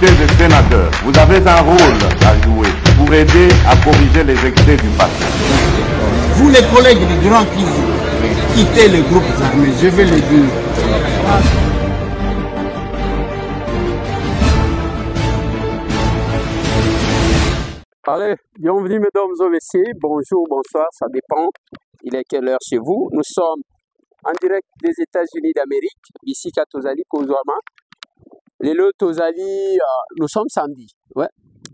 députés et sénateurs, vous avez un rôle à jouer pour aider à corriger les excès du passé. Vous les collègues du Grand Kivu, quittez les groupes armés, je vais le dire. Allez, bienvenue mesdames et messieurs, bonjour, bonsoir, ça dépend. Il est quelle heure chez vous? Nous sommes en direct des États-Unis d'Amérique, ici à Tozali, Kozouama. Les Tozali, nous sommes samedi. Ouais.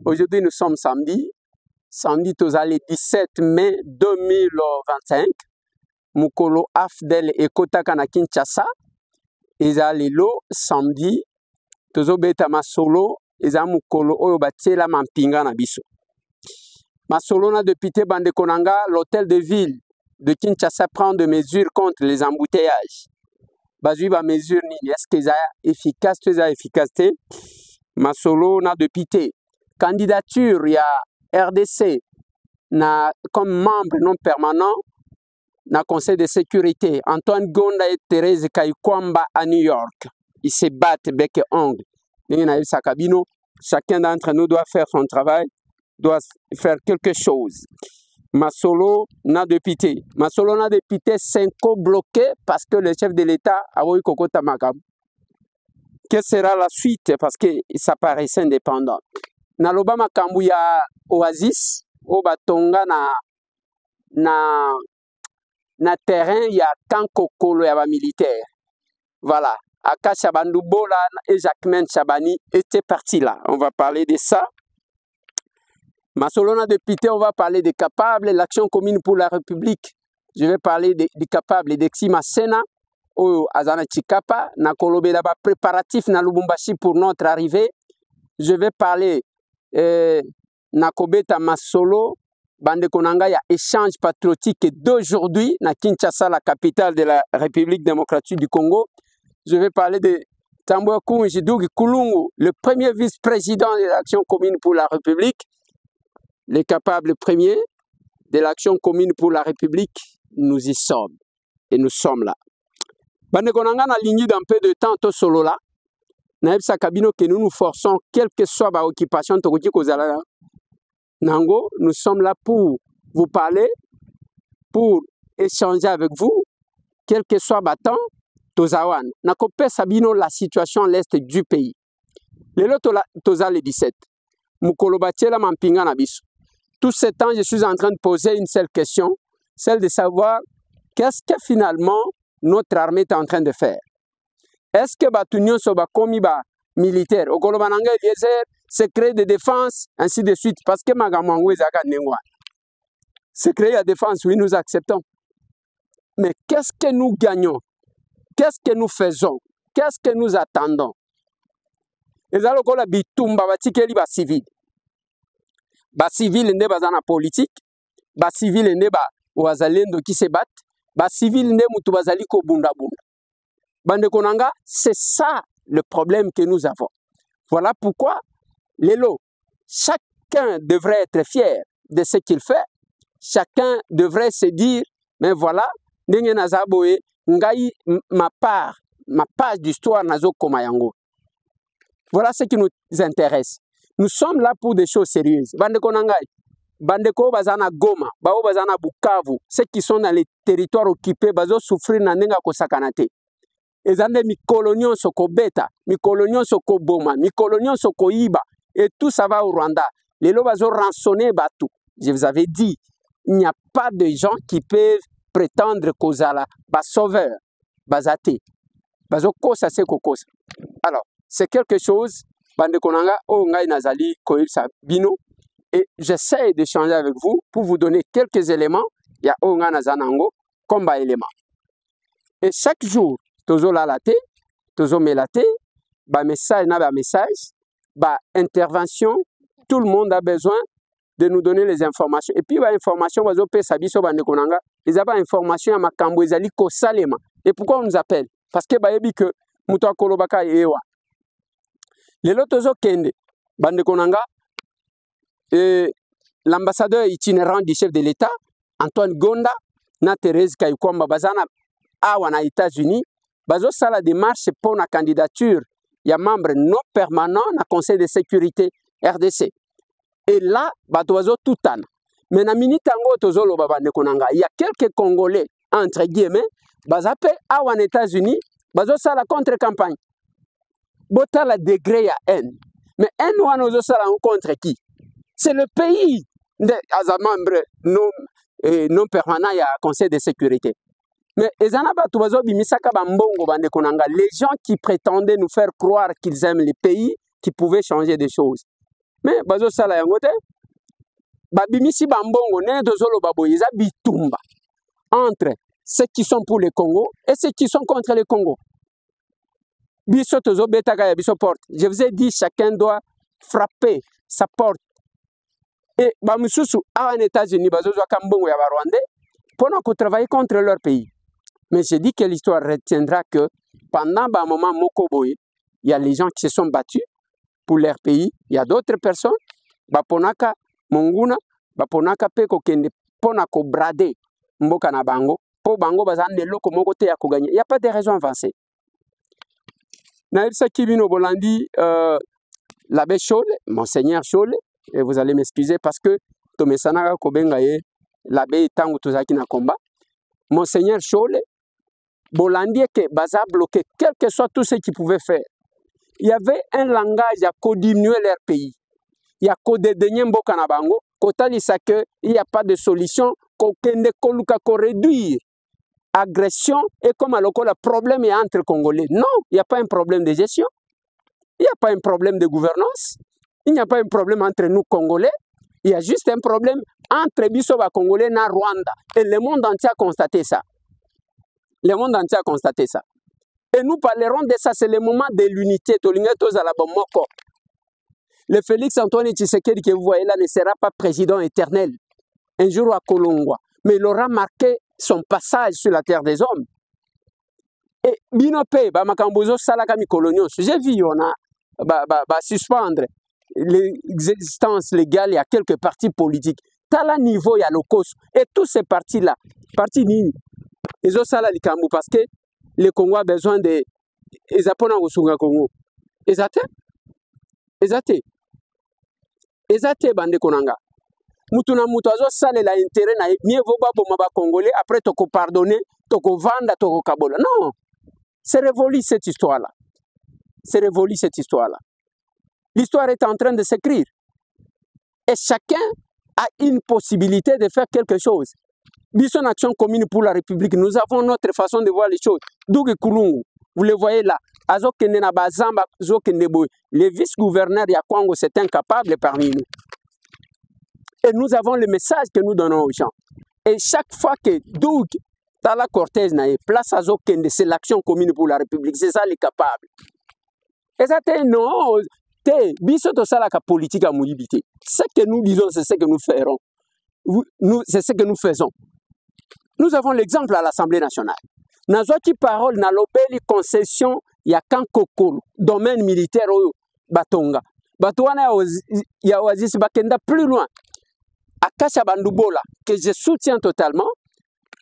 Aujourd'hui, nous sommes samedi. Samedi, Tozali, 17 mai 2025. Mukolo Afdel et Kotaka na Kinshasa. Eza lelo samedi. Tozo beta masolo. Eza mukolo oyo batiela mampinga na biso. Masolo na député Bandekonanga, l'hôtel de ville de Kinshasa prend des mesures contre les embouteillages. Bazui ba mesure nini, est-ce que ça efficace, ça efficacité? Masolo na député. Candidature, il y a RDC na comme membre non permanent na Conseil de sécurité. Antoine Gonda et Thérèse Kaikwamba à New York. Ils se battent bec et ongle. Chacun d'entre nous doit faire son travail, doit faire quelque chose. Masolo n'a député. Masolo n'a député 5 bloqués parce que le chef de l'État a eu Kokota Makam. Quelle sera la suite? Parce que ça paraissait indépendant. Na Lobama Kambuya Oasis, au Batonga na terrain, il y a Kankokolo et militaire. Voilà. Aka Chabandubola et Jacquemin Chabani étaient partis là. On va parler de ça. Masolona député, on va parler des capables, l'action commune pour la République. Je vais parler des capables d'Exima Sena, ou Azana Chikapa, na Kolobe là-bas, préparatif na Lubumbashi pour notre arrivée. Je vais parler na Kobeta Masolo, Bande Konanga, il y a échange patriotique d'aujourd'hui, na Kinshasa, la capitale de la République démocratique du Congo. Je vais parler de Tambouya Kounjidougui Koulungu, le premier vice-président de l'action commune pour la République. Les capables premiers de l'action commune pour la République, nous y sommes. Et nous sommes là. Bande Konanga na ligne d'un peu de temps, to solo là. Naïb Sakabino que nous nous forçons, quelle que soit ma occupation, Nango, nous sommes là pour vous parler, pour échanger avec vous, quel que soit battant, Tozawan. Nakope Sabino, la situation à l'est du pays. Le lot Toza le 17. Mukolo Batiela Mampinga Nabiso. Tout ce temps, je suis en train de poser une seule question, celle de savoir qu'est-ce que finalement notre armée est en train de faire. Est-ce que Batunyon Soba Komiba militaire, Okolobananga Eliezer, secret de défense, ainsi de suite, parce que Magamangwe Zaka Nengwa. Secret de défense, oui, nous acceptons. Mais qu'est-ce que nous gagnons? Qu'est-ce que nous faisons? Qu'est-ce que nous attendons? Et ça, le bitumba batikeli ba civil. Ba civil ne bazana politique, ba civil ne ba wazalendo qui se battent, ba civil ne mutu bazali ko bunda bunda. Bande Konanga, c'est ça le problème que nous avons. Voilà pourquoi Lélo, chacun devrait être fier de ce qu'il fait. Chacun devrait se dire, mais voilà, ndenge nazaboe, ngai ma page d'histoire nazo komayango. Voilà ce qui nous intéresse. Nous sommes là pour des choses sérieuses. Bande Konangai, Bande Ko bazana Goma, Bao bazana Bukavu, ceux qui sont dans les territoires occupés, bazo souffrir na nenga ko sakanate. Ezande mi colonion soko beta, mi colonion soko boma, mi colonion soko iba, et tout ça va au Rwanda. Les lots bazo rançonner batou. Je vous avais dit, il n'y a pas de gens qui peuvent prétendre kozala, ba sauveur, bazate, bazo kosa se kokosa. Alors, c'est quelque chose, Bande Konanga, o ngai nazali koil sabino, et j'essaie d'échanger avec vous pour vous donner quelques éléments, il y a o ngai nazanango, comme ba éléments. Et chaque jour, tozo la late, tozo melate, ba message na ba message, ba intervention, tout le monde a besoin de nous donner les informations. Et puis ba information bazo pe sabiso Bande Konanga, ils ont information à makambo ezali ko salema. Et pourquoi on nous appelle? Parce que ba yebi que muto kolobaka ewa. Les lotozo kende Bande Konanga, l'ambassadeur itinérant du chef de l'État, Antoine Gonda, na Thérèse Kaikwamba bazana awa na États-Unis, bazo sala démarche pour la candidature il y a membre non permanent dans le Conseil de sécurité RDC. Et là, tout mais na minitango tozolo babande konanga, il y a quelques Congolais entre guillemets, bazape awan États-Unis, bazo sala contre-campagne. Bota la degré ya haine. Mais haine wana ozo sala contre qui? C'est le pays de as membre non permanent ya Conseil de sécurité. Mais les gens qui prétendaient nous faire croire qu'ils aiment les pays, qui pouvaient changer des choses. Mais bazo sala yangote, babimisi bambongo ne dozolo baboyeza bitumba entre ceux qui sont pour le Congo et ceux qui sont contre le Congo. Biso tozo betaka ya biso porte. Je vous ai dit, chacun doit frapper sa porte. Et bamususu en États-Unis bazo zwa mbongo ya Rwandais pour travailler contre leur pays. Mais je dis que l'histoire retiendra que pendant un moment Mokoboy, il y a les gens qui se sont battus pour leur pays. Il y a d'autres personnes, Baponaka, Monguna, Baponaka Peko Kende, Ponako Brade, Mboka na Bango, Po Bango Bazane Loko Mokote ya Koganye. Il n'y a pas de raison avancée. Naïbsa Kibino Bolandi, l'abbé Chole, Monseigneur Chole, et vous allez m'excuser parce que Tomesana Kobengaye, l'abbé Tango Tozaki na combat, Monseigneur Chole, Bolandi que Baza bloqué, quel que soit tout ce qu'ils pouvaient faire. Il y avait un langage à diminuer leur pays. Il y a qu'au dédaigner Mboka na Bango, il n'y a pas de solution, qu'on réduire agression et comme alors le problème est entre Congolais. Non, il n'y a pas un problème de gestion, il n'y a pas un problème de gouvernance, il n'y a pas un problème entre nous Congolais, il y a juste un problème entre Bisoba Congolais et Rwanda. Et le monde entier a constaté ça. Le monde entier a constaté ça. Et nous parlerons de ça, c'est le moment de l'unité. Le Félix Antoine Tshisekedi que vous voyez là ne sera pas président éternel. Un jour à Kolongwa. Mais il aura marqué son passage sur la terre des hommes. Et Binope, Makambozo Salakami Colonios, j'ai vu, on a suspendre l'existence légale, il y a quelques partis politiques. Tala niveau, il y a le COS. Et tous ces partis-là, partis Nini, ils ont ça là, parce que le Congo a besoin de. Ils apprennent au Sunga Congo. Ils attendent. Ils attendent. Ils attendent, Bande Konanga. Mutuna mutazo sale la intérêt na mieux vaut pas pour ma Congolais après te pardonner, te vendre, te kabola. Non, c'est révolu cette histoire-là. C'est révolu cette histoire-là. L'histoire est en train de s'écrire. Et chacun a une possibilité de faire quelque chose. Bisson Action Commune pour la République, nous avons notre façon de voir les choses. Dougue Kulungu, vous le voyez là. Les vice-gouverneurs de Congo, c'est incapable parmi nous. Et nous avons le message que nous donnons aux gens. Et chaque fois que Doug Tala Cortez n'a place à Zokende, c'est l'action commune pour la République. C'est ça les capables. Et ça, non, c'est politique à mobilité. Ce que nous disons, c'est ce que nous ferons. C'est ce que nous faisons. Nous avons l'exemple à l'Assemblée nationale. Nous avons qui parole dans l'obéli concession, il y a qu'un kokolo, domaine militaire au Batonga. Batouana, il y a Oasis Bakenda plus loin. À Kachabandubola, que je soutiens totalement,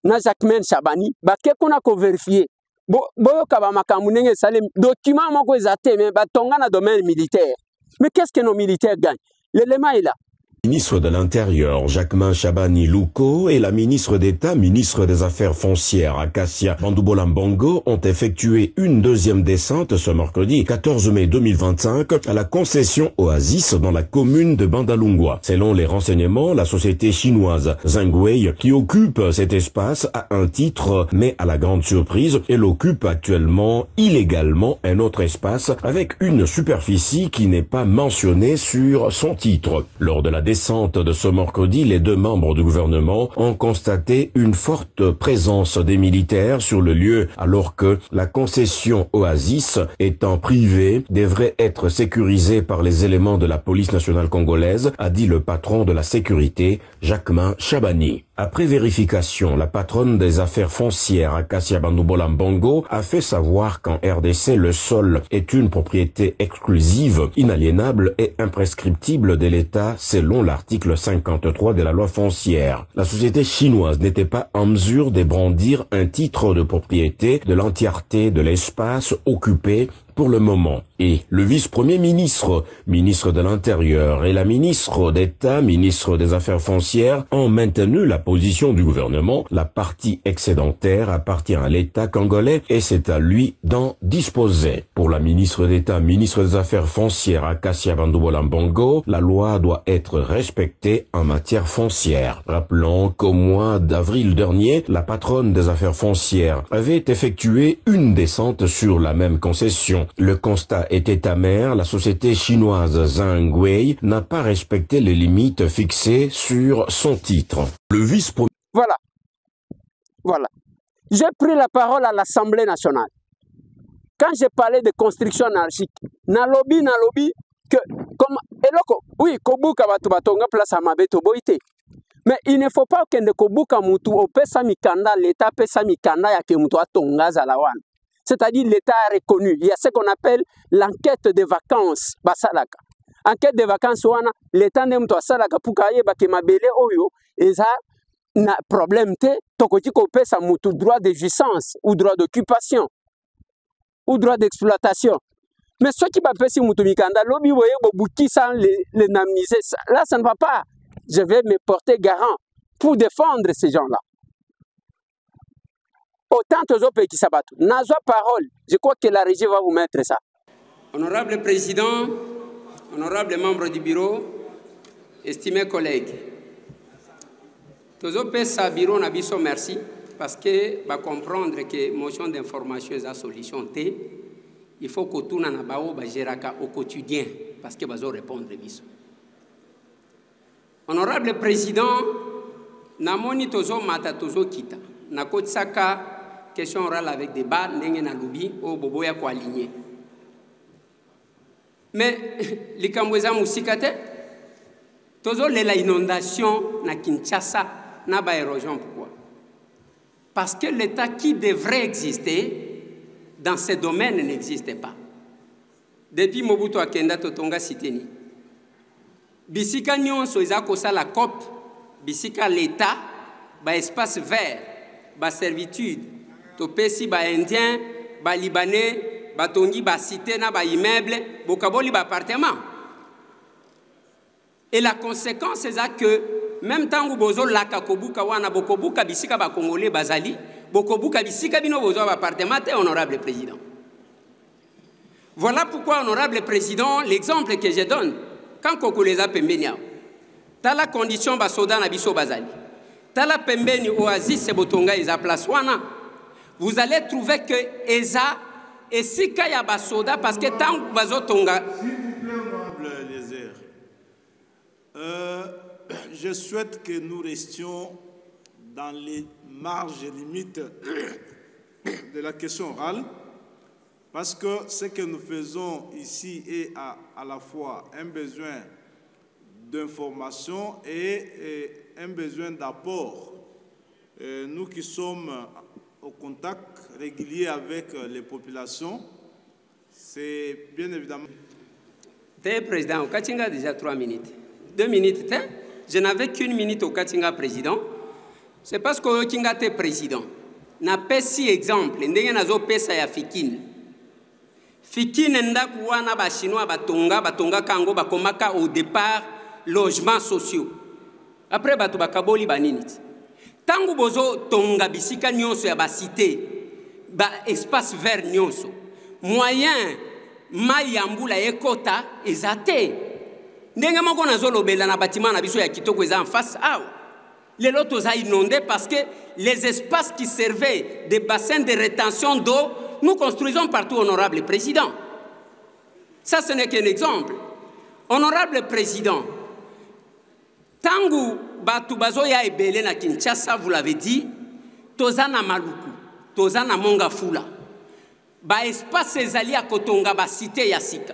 na Jacquemaine Chabani, bakekuna ko vérifier. Boyo kabamakamunenge salem document moko ezate mais batonga na domaine militaire. Mais qu'est-ce que nos militaires gagnent? L'élément est là. Le ministre de l'Intérieur, Jacquemain Chabani Louko, et la ministre d'État, ministre des Affaires foncières, Acacia Bandoubola Mbongo, ont effectué une deuxième descente ce mercredi 14 mai 2025 à la concession Oasis dans la commune de Bandalungwa. Selon les renseignements, la société chinoise Zhangwei, qui occupe cet espace à un titre, mais à la grande surprise, elle occupe actuellement illégalement un autre espace avec une superficie qui n'est pas mentionnée sur son titre. Lors de la descente de ce mercredi, les deux membres du gouvernement ont constaté une forte présence des militaires sur le lieu, alors que la concession Oasis, étant privée, devrait être sécurisée par les éléments de la police nationale congolaise, a dit le patron de la sécurité, Jacquemain Chabani. Après vérification, la patronne des affaires foncières, Acacia Bandoubola Mbongo, a fait savoir qu'en RDC, le sol est une propriété exclusive, inaliénable et imprescriptible de l'État selon l'article 53 de la loi foncière. La société chinoise n'était pas en mesure de brandir un titre de propriété de l'entièreté de l'espace occupé pour le moment. Et le vice-premier ministre, ministre de l'Intérieur et la ministre d'État, ministre des Affaires foncières ont maintenu la position du gouvernement. La partie excédentaire appartient à l'État congolais et c'est à lui d'en disposer. Pour la ministre d'État, ministre des Affaires foncières Acacia Bandoubola Mbongo, la loi doit être respectée en matière foncière. Rappelons qu'au mois d'avril dernier, la patronne des affaires foncières avait effectué une descente sur la même concession. Le constat était amer, la société chinoise Zhangwei n'a pas respecté les limites fixées sur son titre. Le vice-premier... Voilà. J'ai pris la parole à l'Assemblée nationale. Quand j'ai parlé de construction anarchique, nalobi, que, comme, eloko, oui, kobuka batu batonga place à mabeto boite. Mais il ne faut pas que ne kobuka mutu opesa mikanda, l'État pesa mikanda ya ke mutu atonga zalawan. C'est-à-dire l'État a reconnu. Il y a ce qu'on appelle l'enquête de vacances. Basalaka. Enquête de vacances, l'État n'aime pas salaka pour kaye bake mabele oyo, et ça, na problème te, tokoti ko pesa mutu droit de jouissance, ou droit d'occupation, ou droit d'exploitation. Mais ceux qui m'appellent si mutu mikanda, lobi voye bobuki sans les namniser, là ça ne va pas. Je vais me porter garant pour défendre ces gens-là. Autant aux autres qui s'abattent. Nazwa parole, je crois que la régie va vous mettre ça. Honorable Président, honorables membres du bureau, estimés collègues, tous autres sa bureau n'a biso merci parce que va comprendre que motion d'information est la solution T. Il faut que tout n'en bao ba géraka au quotidien parce que bazo répondre biso. Honorable Président, namoni tozo mata tozo kita. Na kotsaka question orale avec débat ndenge na lubi o bobo ya ko aligner. Mais likamweza musikate tozo la inondation na Kinshasa na ba érosion pourquoi? Parce que l'État qui devrait exister dans ce domaine n'existait pas. Depuis Mobutu Akenda Totonga Siteni. Bisika nyonso ezako sa la COP, bisika l'État ba espace vert, ba servitude, to pesi ba indien, ba libanais, ba tongi ba cité na ba immeuble, bokaboli ba appartement. Et la conséquence c'est que même temps où bozo laka kobuka wana bokobuka bisika ba congolais bazali, bokobuka bisika bino bozo ba appartement te honorable président. Voilà pourquoi honorable président, l'exemple que je donne quand Kokoleza pembeni yao. Tala condition ba soda na biso bazali. Tala pembeni oasis se botonga eza place wana. Vous allez trouver que eza esika ya ba soda parce que tant bazo tonga. S'il vous plaît, honorable Lézer. Je souhaite que nous restions dans les marges et limites de la question orale. Parce que ce que nous faisons ici est à la fois un besoin d'information et un besoin d'apport. Nous qui sommes au contact régulier avec les populations, c'est bien évidemment... Président, au Katinga déjà 3 minutes. 2 minutes, je n'avais qu'une minute au Katinga président. C'est parce que au Katinga était président. N'a pas si exemple, ndenge nazo pesa ya fikine. Fikine ndaku wana ba chinois batonga kango bakomaka au départ logements sociaux. Après batu bakaboli banini. Tangu bozo tonga bisika nyonso ya ba cité, ba espace vert nyonso. Moyen mayambula ekota ezate. Ndenge moko nazolobela na bâtiment na biso ya kitoko eza en face awa. Les lotos a inondé parce que les espaces qui servaient des bassins de rétention d'eau, nous construisons partout, honorable président. Ça, ce n'est qu'un exemple. Honorable président, Tangu Batubazo ya ebele na Kinshasa, vous l'avez dit, Tozana Maluku, Tozana Mongafula, ba espace ezali a Kotonga, ba cité ya sika.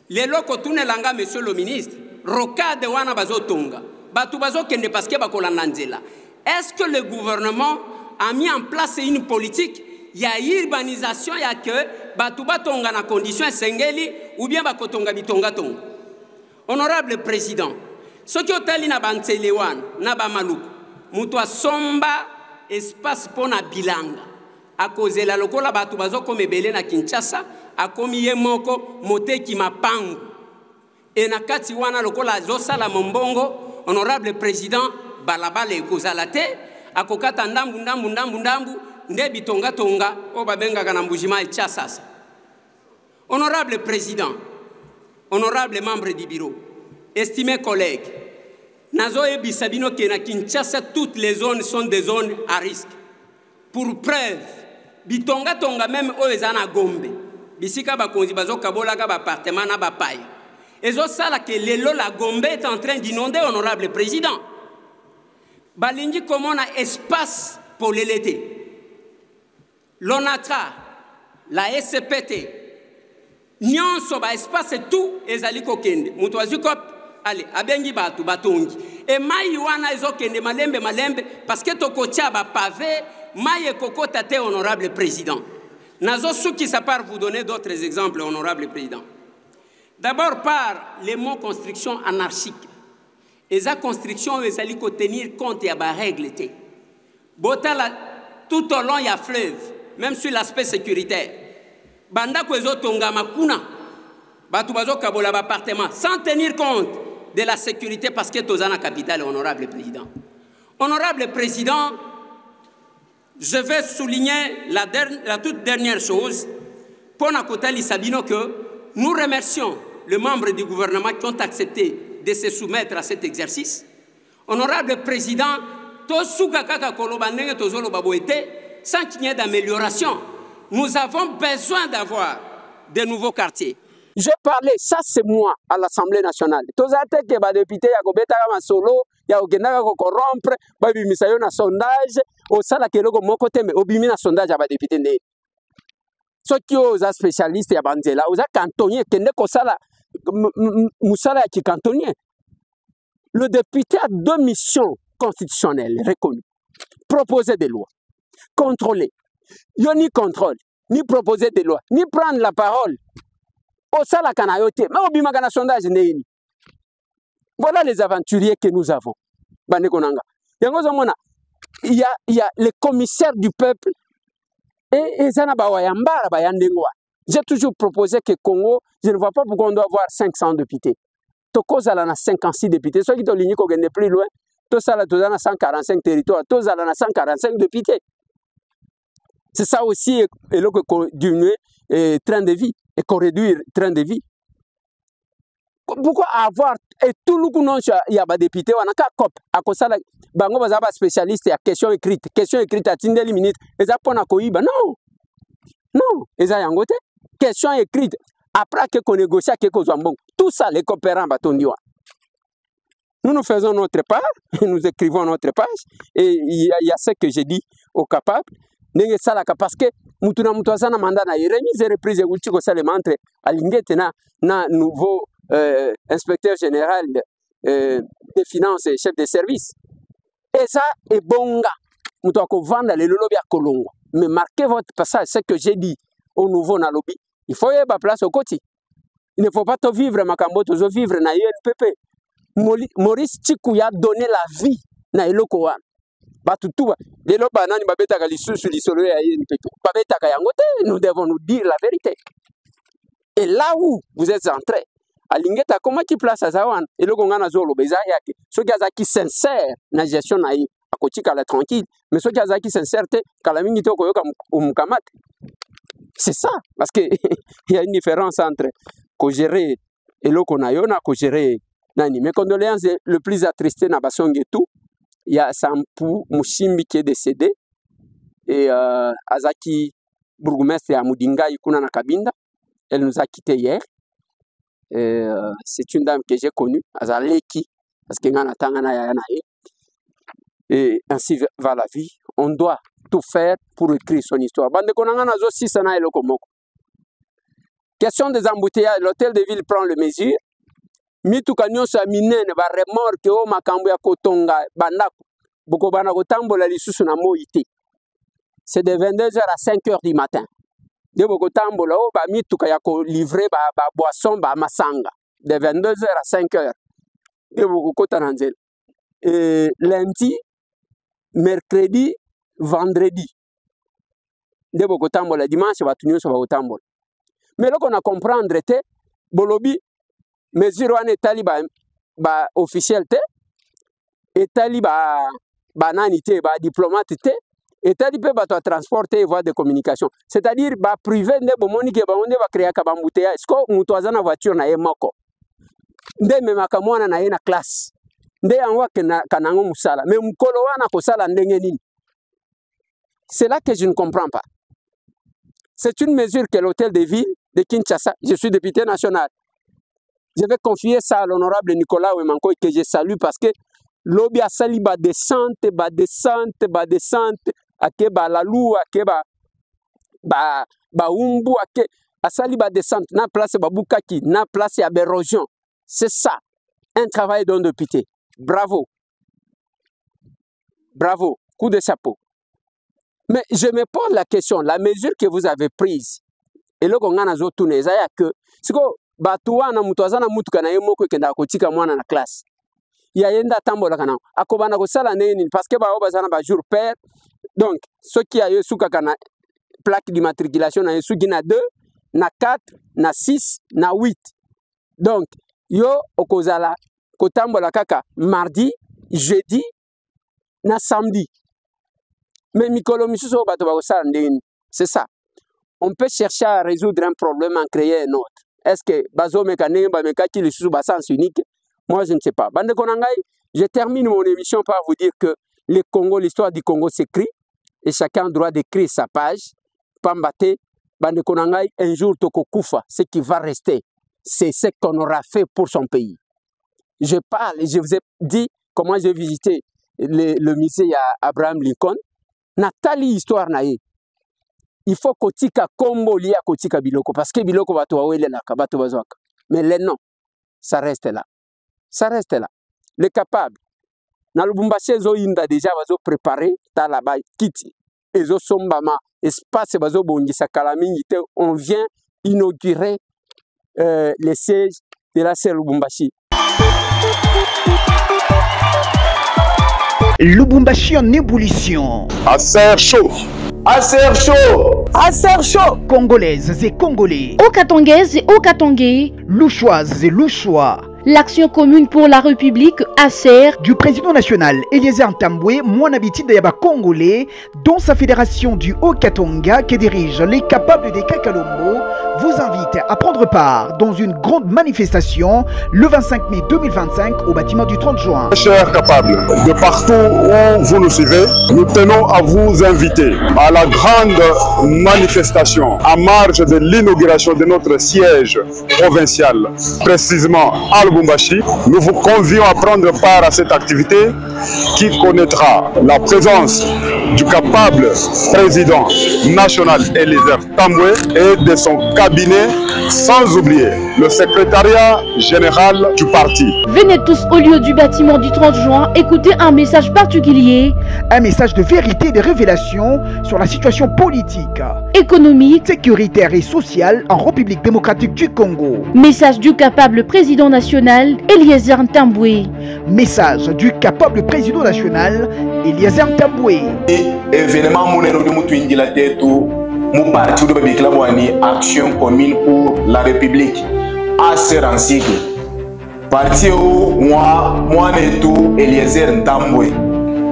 Lelo kotune langa, monsieur le ministre, rocade wana bazo tonga. Est-ce que le gouvernement a mis en place une politique? Il y a urbanisation, il y a que Batouba tonga na condition sengeli ou bien Bakotonga bitonga tonga. Honorable président, ce qui est na Bantelewan, na Bamaluku, Moutoua Somba, espace pour na bilanga. akozela lokola bato bazokoma ebele na Kinshasa akomi ye moko moteki mapangu e na kati wana lokola azosala mombongo honorable président balabala ekozala te akokata ndambu nde bitonga o babengaka na mbujima etya sasa. Honorable président, honorable membre du bureau, estimés collègues, nazo ebisa bino ke na Kinshasa toutes les zones sont des zones à risque. Pour preuve, bitonga même oyo eza na Gombe bisika bakonzi bazokabolaka bapartement na bapaya ezosala ke lelo la Gombe est en train d'inonder, honorable président. Balingi komona espace pour l'été. L'ONATRA, la SPT, nyonso ba espace tout ezali kokende. Mutu azikop, allez, abengi batu batongi. Et mai wana ezokende malembe parce que tokotia ba pavé, mai kokota te, honorable président. Nazo souki sa part vous donner d'autres exemples, honorable président. D'abord par les mots construction anarchique. Et sa construction ezali ko tenir compte ya ba règle te. Botala tout au long ya fleuve. Même sur l'aspect sécuritaire. Banda kwezo tonga makuna. Batu bazo kabola appartement sans tenir compte de la sécurité parce que tozana capitale, honorable président. Honorable président, je vais souligner la toute dernière chose pour Nakotali Sabino que nous remercions les membres du gouvernement qui ont accepté de se soumettre à cet exercice. Honorable président, tosuka kaka koloba ndenge tozolo baboete. Sans qu'il y ait d'amélioration, nous avons besoin d'avoir de nouveaux quartiers. J'ai parlé, ça c'est moi, à l'Assemblée nationale. Tous les députés, il y a des solo, il y a des corrompre, il y a un sondage, au sein de mon côté, mais il y a un sondage à des députés. Ceux qui sont spécialistes, il y a des gens qui sont cantonniers, qui sont cantonniers. Le député a deux missions constitutionnelles reconnues. Proposer des lois. Contrôler. Il n'y a ni contrôle, ni proposer des lois, ni prendre la parole. Au sala kanayote, mais au bimagana sondage neini. Voilà les aventuriers que nous avons. Il y a les commissaires du peuple et j'ai toujours proposé que Congo, je ne vois pas pourquoi on doit avoir 500 députés. Tokoza a 56 députés. Ceux qui ont ligné qu'on est plus loin, tout ça là, 145 territoires, tout ça là, 145 députés. C'est ça aussi, et là, diminuer le train de vie, et qu'on réduire le train de vie. Pourquoi avoir, et tout le monde, il y a des députés, on a qu'à COP, à cause de bango bazaba spécialiste, il y a question écrite à Tindel minutes, et ça pour Nakoïba, non, et ça y a un côté, question écrite, après qu'on négocie, tout ça, les coopérants, nous faisons notre part, nous écrivons notre page, et il y a ce que j'ai dit au capable. Parce que mutuna mutwazana mandana remise reprise ulti ko sale mantre alingete na nouveau inspecteur général des finances et chef de service et ça est bonga mutu ko vendre le lobby à Kolongo. Mais marquez votre passage, ce que j'ai dit au nouveau na lobby, il faut y avoir place au côté. Il ne faut pas te vivre makambo to vivre na UNPP. Maurice Tchikou a donné la vie na eloko wana. Nous devons nous dire la vérité. Et là où vous êtes entrés, à Lingeta, comment tu places à Zawan et le Gongana Zolo, ceux qui sont sincères dans la gestion, à côté de la tranquille, mais ceux qui sont sincères, c'est ça, parce qu'il y a une différence entre gérer et le Konayona, gérer Nani. Mes condoléances, le plus attristé, n'a pas son tout. Il y a Sampou Mushimbi qui est décédé et Azaki bourgmestre à Moudinga Ikuna Nakabinda. Elle nous a quittés hier. C'est une dame que j'ai connue, Azaleki, parce qu'il y a un Tangana. Et ainsi va la vie. On doit tout faire pour écrire son histoire. Question des embouteillages. L'hôtel de ville prend les mesures. Mitukanyo sa minene ba remorque o makambo ya kotonga bandako boko bana kotambola lisusu na moité. C'est de 22h à 5h du matin. De boko tambola o ba mituka ya ko livrer ba boisson ba masanga de 22h à 5h. De boko kota na nzela. Lundi, mercredi, vendredi. nde bokotambola dimanche bato nyonso bakotambola. Mais loko na comprendre te bolobi mesure wana etali ba officiel te, etali ba nani te, ba diplomate te, etali pe bato a transport et voie de communication. C'est-à-dire ba privé nde bomoni ke bango nde ba créer ka bambuteya. Esko mutu aza na voiture na ye moko nde memaka mwana na ye na classe nde yango kanango musala, mais mukolo wana kosala ndenge nini? C'est là que je ne comprends pas. C'est une mesure que l'hôtel de ville de Kinshasa, je suis député national. Je vais confier ça à l'honorable Nicolas Ouemanko que je salue parce que l'obi a sali ba descente, ake ba lalu, ake ba umbu, ake a sali ba descente, na place ba bukaki, na place ya bérosion. C'est ça, un travail d'homme de pitié. Bravo. Bravo, coup de chapeau. Mais je me pose la question, la mesure que vous avez prise, et là, on a zotourné, ça y a que, c'est que, batuwa na mutuaza na mutu kana ye moko kenda kotika mwana na classe. Ya yenda tambola kana, akobana ko sala neni, parce que ba obazana ba jour père. Donc, ceux qui a eu suka kana plaque d'immatriculation na yesu na 2, na 4, na 6, na 8. Donc, yo okozala kotambola kaka mardi, jeudi, na samedi. Mais mikolo misuso bato ba ko sala neni. C'est ça. On peut chercher à résoudre un problème en créer un autre. Est-ce que bazo mécanique, mekaki le sous sens unique? Moi je ne sais pas. Bande Konangai, je termine mon émission par vous dire que le Congo, l'histoire du Congo s'écrit et chacun a le droit d'écrire sa page. Pambate, Bande Konangai, un jour toko kufa, ce qui va rester, c'est ce qu'on aura fait pour son pays. Je parle et je vous ai dit comment j'ai visité le musée à Abraham Lincoln. Nathalie histoire naïe. Il faut kotika kombo liya kotika biloko parce que biloko bato wawele na bato bazwaka. Mais les noms, ça reste là. Ça reste là. Les capables. Na Lubumbashi zo inda déjà bazo préparer ta la ba kiti. Ezo sombama espace bazo bongisa kalamingi te on vient inaugurer les sièges de la CER Lubumbashi. Lubumbashi en ébullition. Acer chaud. Acer chaud. Acer chaud. Congolaises et Congolais. Okatongaises et Okatongais. Louchoises et Louchois. L'action commune pour la République, ACER, du président national Eliezer Ntambwe, Mouanabiti Dayaba Congolais, dont sa fédération du Haut-Katonga qui dirige les capables des Kakalombo, vous invite à prendre part dans une grande manifestation le 25 mai 2025 au bâtiment du 30 juin. Chers capables, de partout où vous nous suivez, nous tenons à vous inviter à la grande manifestation en marge de l'inauguration de notre siège provincial, précisément à Lubumbashi. Nous vous convions à prendre part à cette activité qui connaîtra la présence du capable président national Eliezer Ntambwe et de son cabinet, sans oublier le secrétariat général du parti. Venez tous au lieu du bâtiment du 30 juin écouter un message particulier. Un message de vérité et de révélation sur la situation politique, économique, sécuritaire et sociale en République démocratique du Congo. Message du capable président national Eliezer Ntambwe. Message du capable président national Eliezer Ntambwe. Événement mon parti de Babiklamouani, Action commune pour la République, ACER en cycle. Parti où moi et tout, Eliezer Ntambwe.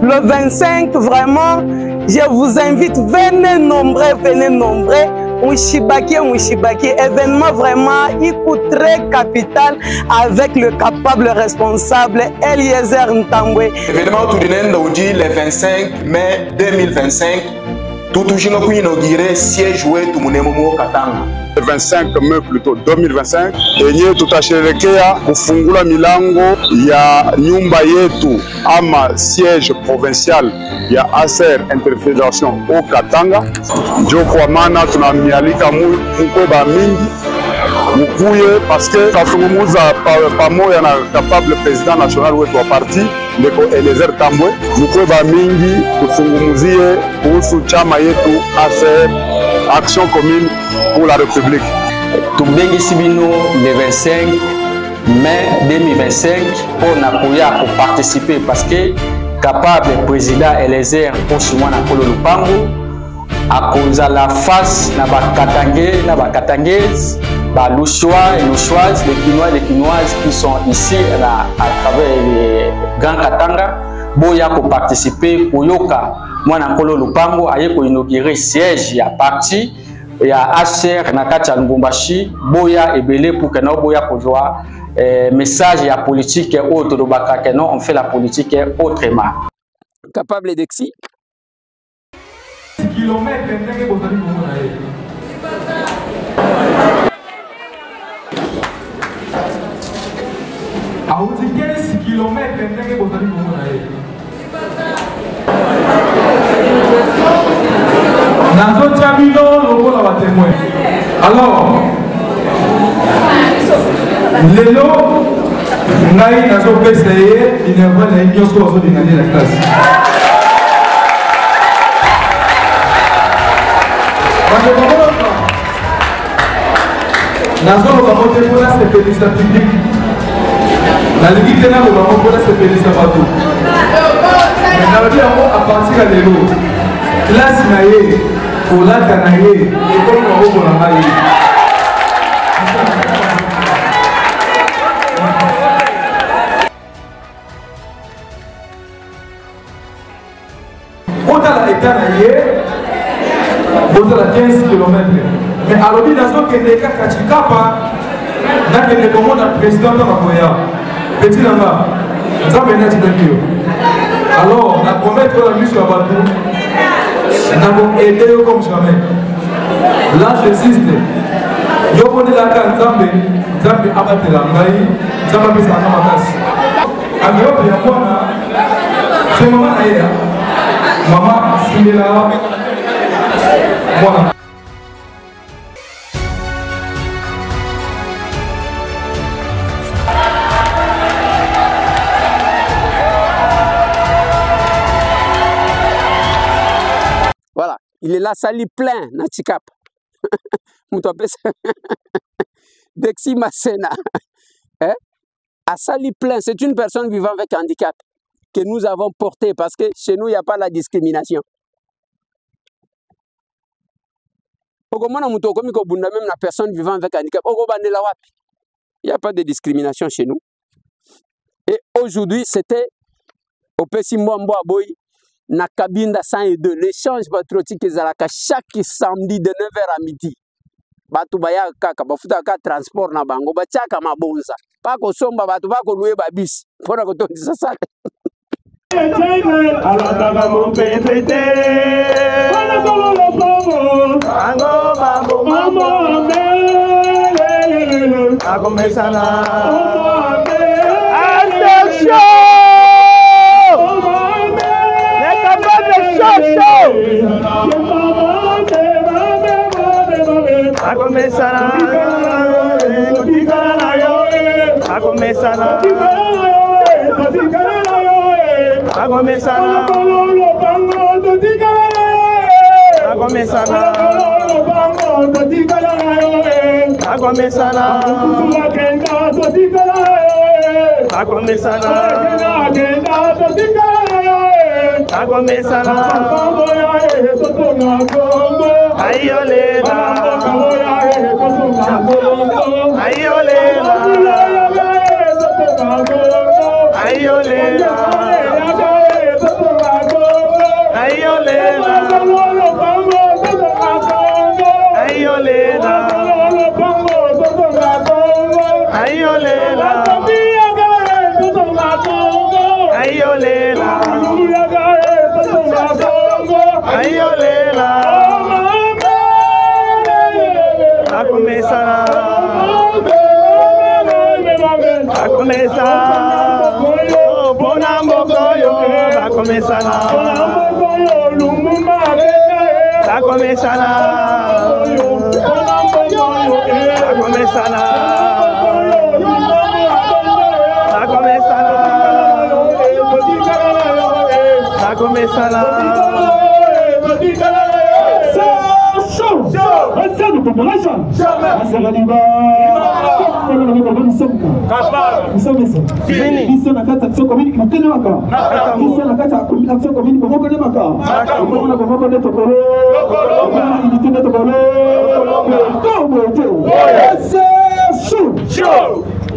Le 25, vraiment, je vous invite, venez nombreux. Mouchibaki, événement vraiment, il coûte très capital avec le capable responsable Eliezer Ntambwe. Événement tout le 25 mai 2025. Tout nous inauguré siège oué tout mon Katanga. Le 25 mai plutôt 2025 enye tutasherekea kufungula milango ya nyumba yetu ama siège provincial ya ACER Interfédération au Katanga. Ndio kwa maana tunamialika mkwe ba mingi mukuye parce que tazungumuza pamoja na capable président national wetu wa parti ndeko Eliezer Ntambwe. Mkwe ba mingi tuzungumuzie kuhusu chama yetu ACER, Action commune pour la République. Tubengi Sibino le 25 mai 2025 pour participer parce que capable président Eliezer pour moi na Kolo Lupango à cause de la face na bakatangé na bakatangaises, louchois et louchoises, les Quinois et les Quinoises qui sont ici à travers les Grands Katanga, boya pour participer pour yoka moi na kolo lupango aye ko inaugurer siège ya parti ya ACR na kati ya Lubumbashi boya ebele pour que no boya ko joa message ya politique autre do baka que non on fait la politique autrement capable d'exi kilomètres ndenge bozali komona ye auti 15 kilomètres ndenge bozali komona ye nazo tchabino lokola ba témoin alors lelo ngai nazo pesa ye inerva na nyonso ozo dingani la classe nazo loba mote mpona sepelisa public nalingi te naloba mo mpona sepelisa bato nalobi yango a partir ya lelo classe na ye kolata na ye ekolo maboko na ngai otala eta na ye bozala 15 km mais alobi nazokende kaka chikapa nakende komona président kaka koya petit nanga nzambe natindaki yo alors na promettre la miso ya bato nako aide yo comme jamais là j'insiste yo bonelaka nzambe nzambe abatela ngai nzambe apesaka makasi enveloppe ya mwana se mama na ye mama simela mwana voilà, il est là, sali plein, Natchikap. Dexi Masena. Hein? À sali plein, c'est une personne vivant avec handicap que nous avons porté parce que chez nous, il n'y a pas la discrimination. Même la personne vivant avec handicap, il n'y a pas de discrimination chez nous. Et aujourd'hui, c'était au Pessimbo Aboy, na Kabinda 102, l'échange patriotique ezalaka chaque samedi de 9h à midi. Batu baya kaka bafuta ka transport na bango bachaka mabonza. Pa ko somba batu ba ko louer ba bis. Pona ko tondisa sale. Alata ba mon pété. Ona ko lo pomo. Ango babo mamo me. A começar na. Attention. A começar a começar a começar a começar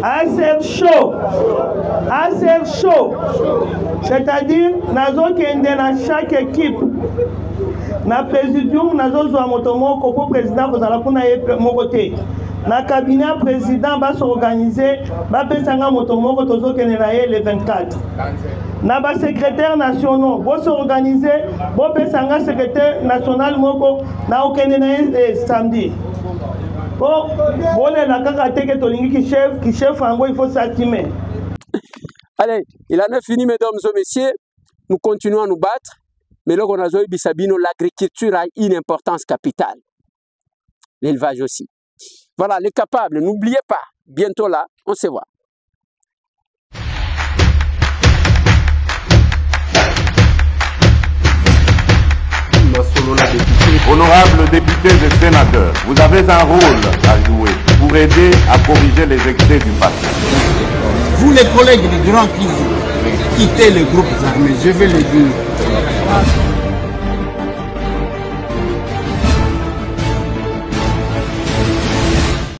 ASER chaud. C'est-à-dire, nous avons dans chaque équipe. Na présidium, nous avons un motomoko pour président, vous allez pour mon côté. Na cabinet président va s'organiser, va faire un motomoko, le 24. Na ba secrétaire national, va s'organiser, va faire un secrétaire national moko, na okene samedi. Bon, la kaka que tolingi qui chef en il faut s'attimer. Allez, il en a fini, mesdames et messieurs. Nous continuons à nous battre. Mais là, on a Sabino, l'agriculture a une importance capitale. L'élevage aussi. Voilà, les capables, n'oubliez pas. Bientôt là, on se voit. Honorables députés et sénateurs, vous avez un rôle à jouer pour aider à corriger les excès du passé. Vous les collègues du Grand Kivu, quittez les groupes armés, je vais le dire.